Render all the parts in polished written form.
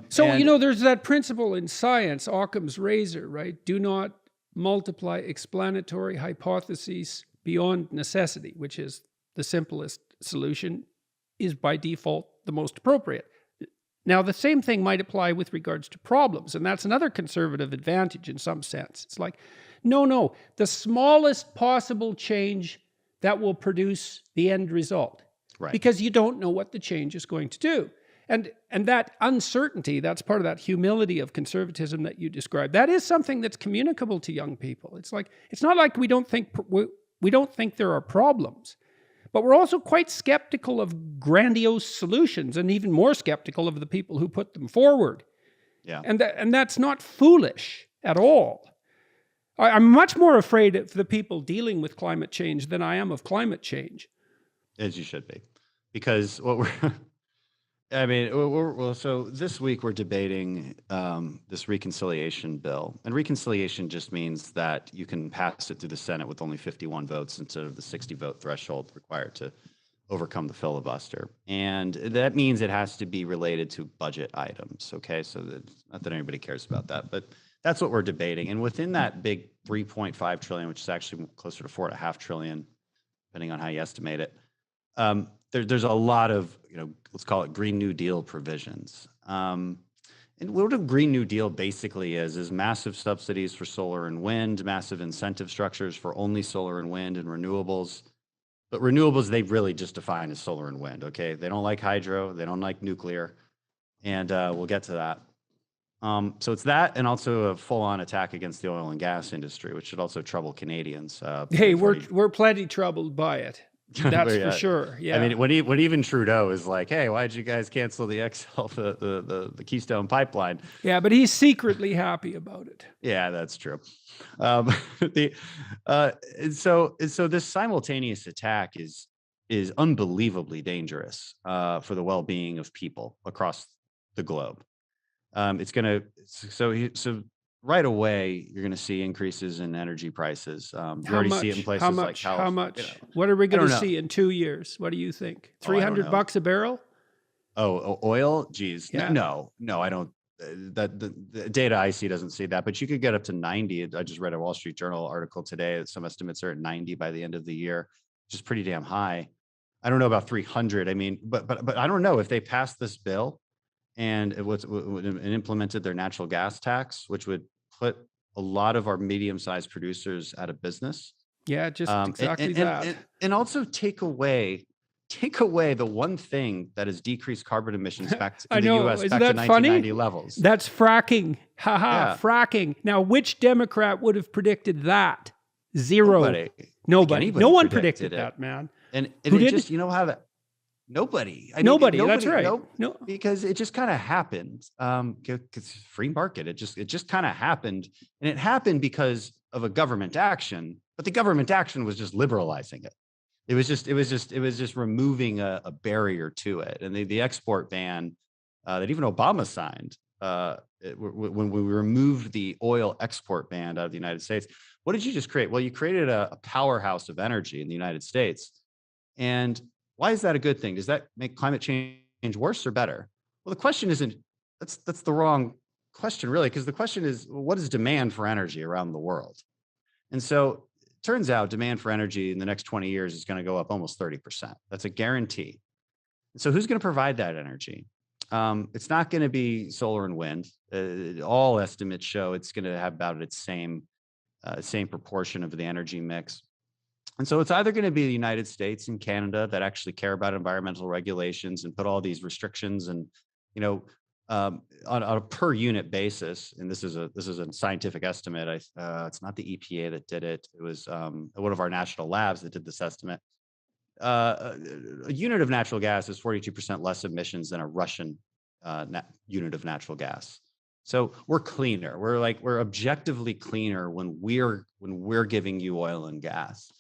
So, there's that principle in science, Occam's razor, right? Do not multiply explanatory hypotheses beyond necessity, which is the simplest solution, is by default the most appropriate. Now, the same thing might apply with regards to problems, and that's another conservative advantage in some sense. It's like, no, the smallest possible change that will produce the end result. Right. Because you don't know what the change is going to do. And that uncertainty, that's part of that humility of conservatism that you described. That is something that's communicable to young people. It's like, it's not like we don't think there are problems, but we're also quite skeptical of grandiose solutions, and even more skeptical of the people who put them forward. Yeah. And that's not foolish at all. I'm much more afraid of the people dealing with climate change than I am of climate change. As you should be, because so this week we're debating this reconciliation bill, and reconciliation just means that you can pass it through the Senate with only 51 votes instead of the 60 vote threshold required to overcome the filibuster. And that means it has to be related to budget items. Okay, so not that anybody cares about that, but that's what we're debating. And within that big 3.5 trillion, which is actually closer to 4.5 trillion, depending on how you estimate it, there's a lot of, let's call it Green New Deal provisions. And what a Green New Deal basically is massive subsidies for solar and wind, massive incentive structures for only solar and wind and renewables. But renewables, they really just define as solar and wind, okay? They don't like hydro, they don't like nuclear, and we'll get to that. So it's that, and also a full-on attack against the oil and gas industry, which should also trouble Canadians. Hey, we're plenty troubled by it. That's for sure. Yeah. I mean, when even Trudeau is like, "Hey, why did you guys cancel the the Keystone Pipeline?" Yeah, but he's secretly happy about it. Yeah, that's true. So this simultaneous attack is unbelievably dangerous for the well-being of people across the globe. It's gonna so right away, you're going to see increases in energy prices. You already see it in places like California. How much? What are we going to see in 2 years? What do you think? $300 a barrel? Oh, oil? Geez. Yeah. No, I don't. The data I see doesn't see that, but you could get up to 90. I just read a Wall Street Journal article today that some estimates are at 90 by the end of the year, which is pretty damn high. I don't know about 300. I mean, but I don't know if they passed this bill and implemented their natural gas tax, which would put a lot of our medium-sized producers out of business. Yeah, just exactly that. And also take away the one thing that has decreased carbon emissions back to the U.S. back to 1990 levels. That's fracking. Yeah. Fracking. Now, which Democrat would have predicted that? Zero. Nobody. No one predicted that, man. And it just, how that. Nobody. Nobody. That's right. No, because it just kind of happened. Because free market. It just kind of happened, and it happened because of a government action. But the government action was just liberalizing it. It was just removing a barrier to it. And the export ban that even Obama signed when we removed the oil export ban out of the United States. What did you just create? Well, you created a powerhouse of energy in the United States, and why is that a good thing? Does that make climate change worse or better? Well, the question isn't, that's the wrong question, really, because the question is, what is demand for energy around the world? And so it turns out demand for energy in the next 20 years is going to go up almost 30%. That's a guarantee. And so who's going to provide that energy? It's not going to be solar and wind. All estimates show it's going to have about its same proportion of the energy mix. And so it's either going to be the United States and Canada that actually care about environmental regulations and put all these restrictions and, on a per unit basis. And this is a scientific estimate. It's not the EPA that did it. It was one of our national labs that did this estimate. A unit of natural gas is 42% less emissions than a Russian unit of natural gas. So we're cleaner. We're objectively cleaner when we're giving you oil and gas.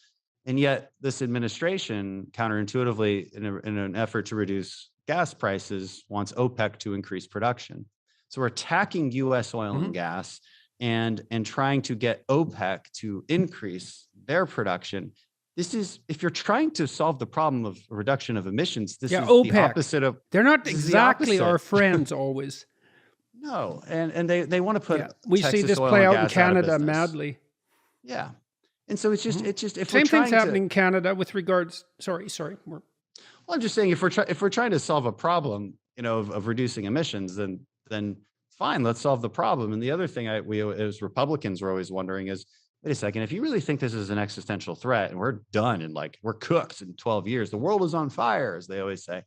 And yet this administration, counterintuitively, in an effort to reduce gas prices, wants OPEC to increase production. So we're attacking U.S. oil and gas and trying to get OPEC to increase their production. This is, if you're trying to solve the problem of reduction of emissions, this is OPEC. The opposite of... They're not exactly our friends always. No, and they want to put Yeah, we see Texas this oil play and out in gas out of Canada business. madly. Yeah, and so it's just if we're Same thing's trying to, happening in Canada with regards. Sorry. well, I'm just saying if we're trying to solve a problem, of reducing emissions, then fine, let's solve the problem. And the other thing we as Republicans were always wondering is, wait a second, if you really think this is an existential threat and we're done and like we're cooked in 12 years, the world is on fire, as they always say.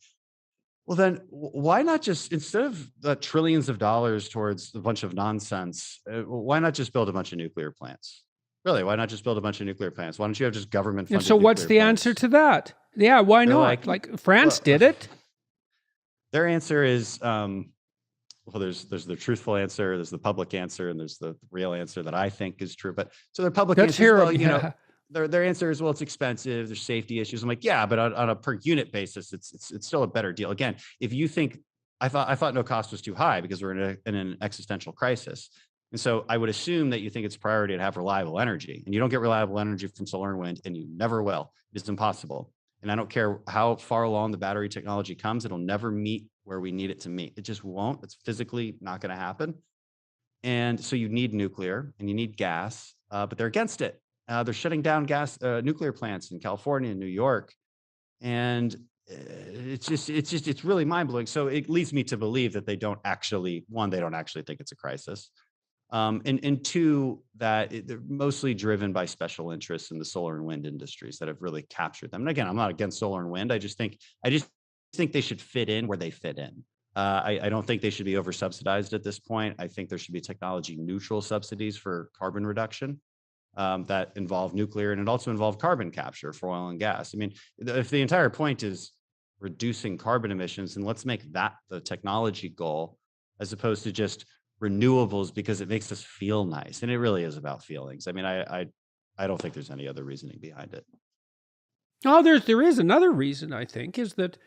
Well, then why not just, instead of the trillions of dollars towards a bunch of nonsense, why not just build a bunch of nuclear plants? Really, why not just build a bunch of nuclear plants? Why don't you have just government funded And so what's nuclear the plants? answer to that? Yeah, why They're not? Like France well, did it. their answer is, well, there's the truthful answer, there's the public answer, and there's the real answer that I think is true. But so their public Let's answer is, hear well, 'em, yeah. their answer is, well, it's expensive, there's safety issues. I'm like, yeah, but on a per unit basis, it's still a better deal. Again, if you think, I thought no cost was too high because we're in an existential crisis. And so I would assume that you think it's a priority to have reliable energy, and you don't get reliable energy from solar and wind, and you never will. It's impossible. And I don't care how far along the battery technology comes, it'll never meet where we need it to meet. It just won't. It's physically not going to happen. And so you need nuclear and you need gas, but they're against it. They're shutting down nuclear plants in California and New York. And it's really mind blowing. So it leads me to believe that they don't actually think it's a crisis. And two, that they're mostly driven by special interests in the solar and wind industries that have really captured them. And again, I'm not against solar and wind. I just think they should fit in where they fit in. I don't think they should be over subsidized at this point. I think there should be technology neutral subsidies for carbon reduction that involve nuclear, and it also involve carbon capture for oil and gas. I mean, if the entire point is reducing carbon emissions, then let's make that the technology goal, as opposed to just renewables because it makes us feel nice. And it really is about feelings. I mean, I don't think there's any other reasoning behind it. Oh, there is another reason, I think, is that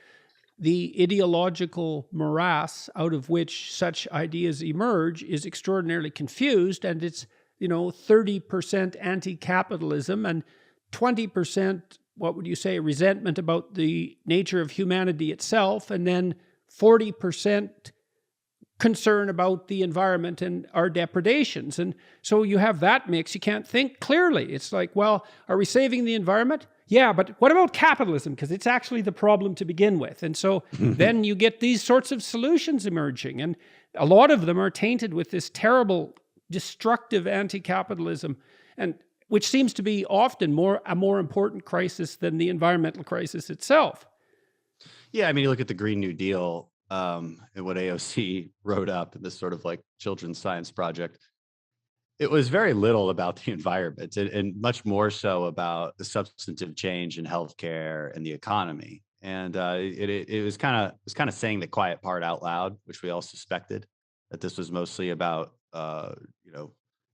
the ideological morass out of which such ideas emerge is extraordinarily confused, and it's 30% anti-capitalism and 20%, what would you say, resentment about the nature of humanity itself, and then 40% concern about the environment and our depredations. And so you have that mix. You can't think clearly. It's like, well, are we saving the environment? Yeah, but what about capitalism? Because it's actually the problem to begin with. And so then you get these sorts of solutions emerging. And a lot of them are tainted with this terrible, destructive anti-capitalism, and which seems to be often a more important crisis than the environmental crisis itself. Yeah, I mean, you look at the Green New Deal and what AOC wrote up in this sort of like children's science project. It was very little about the environment and much more so about the substantive change in healthcare and the economy. And it was kind of saying the quiet part out loud, which we all suspected, that this was mostly about the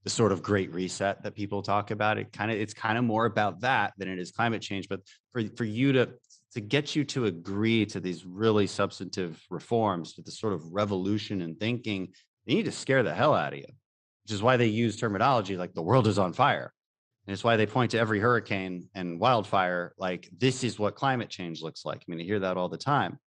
sort of great reset that people talk about. It's kind of more about that than it is climate change. But for you to get you to agree to these really substantive reforms, to this sort of revolution in thinking, they need to scare the hell out of you, which is why they use terminology like the world is on fire. And it's why they point to every hurricane and wildfire like this is what climate change looks like. I mean, you hear that all the time.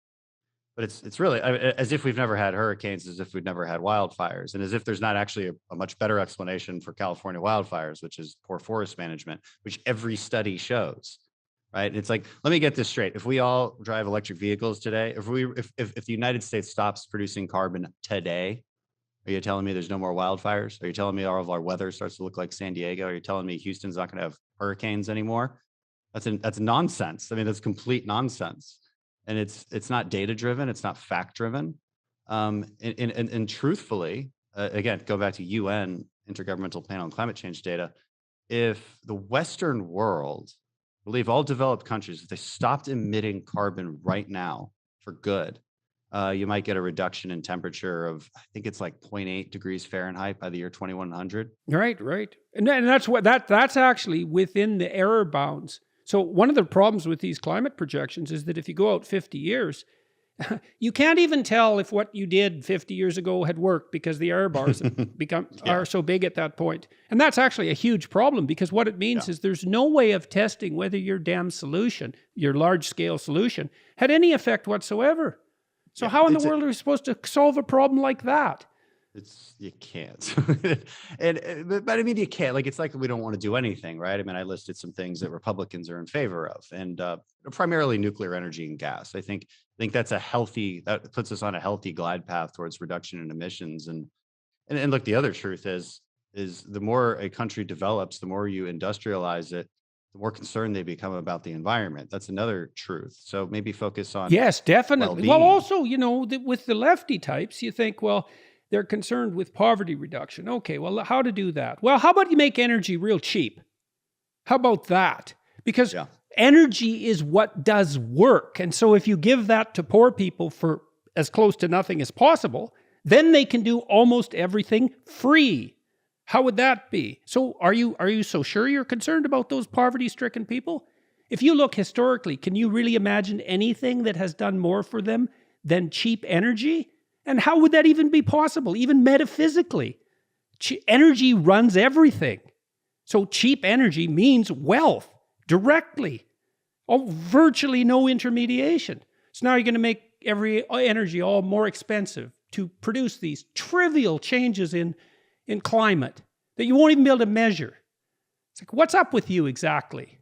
But it's really as if we've never had hurricanes, as if we've never had wildfires, and as if there's not actually a much better explanation for California wildfires, which is poor forest management, which every study shows, right? It's like, let me get this straight. If we all drive electric vehicles today, if the United States stops producing carbon today, are you telling me there's no more wildfires? Are you telling me all of our weather starts to look like San Diego? Are you telling me Houston's not going to have hurricanes anymore? That's nonsense. I mean, that's complete nonsense. And it's not data driven. It's not fact driven. And truthfully, again, go back to UN Intergovernmental Panel on Climate Change data. If the Western world, I believe all developed countries, if they stopped emitting carbon right now for good, you might get a reduction in temperature of, I think it's like 0.8 degrees Fahrenheit by the year 2100. Right. And that's actually within the error bounds. So one of the problems with these climate projections is that if you go out 50 years, you can't even tell if what you did 50 years ago had worked because the error bars are so big at that point. And that's actually a huge problem, because what it means is there's no way of testing whether your damn solution, your large-scale solution, had any effect whatsoever. So how in the world are we supposed to solve a problem like that? You can't. But I mean, you can't, like, it's like we don't want to do anything, right? I mean, I listed some things that Republicans are in favor of, and primarily nuclear energy and gas. I think that puts us on a healthy glide path towards reduction in emissions. And look, the other truth is the more a country develops, the more you industrialize it, the more concerned they become about the environment. That's another truth. So maybe focus on Yes, definitely. Well, well-being. also, with the lefty types, you think, well, they're concerned with poverty reduction. Okay, well, how to do that? Well, how about you make energy real cheap? How about that? Because Yeah. energy is what does work. And so if you give that to poor people for as close to nothing as possible, then they can do almost everything free. How would that be? So are you so sure you're concerned about those poverty-stricken people? If you look historically, can you really imagine anything that has done more for them than cheap energy? And how would that even be possible, even metaphysically? Energy runs everything. So cheap energy means wealth directly. Virtually no intermediation. So now you're going to make every energy all more expensive to produce these trivial changes in climate that you won't even be able to measure. It's like, what's up with you exactly?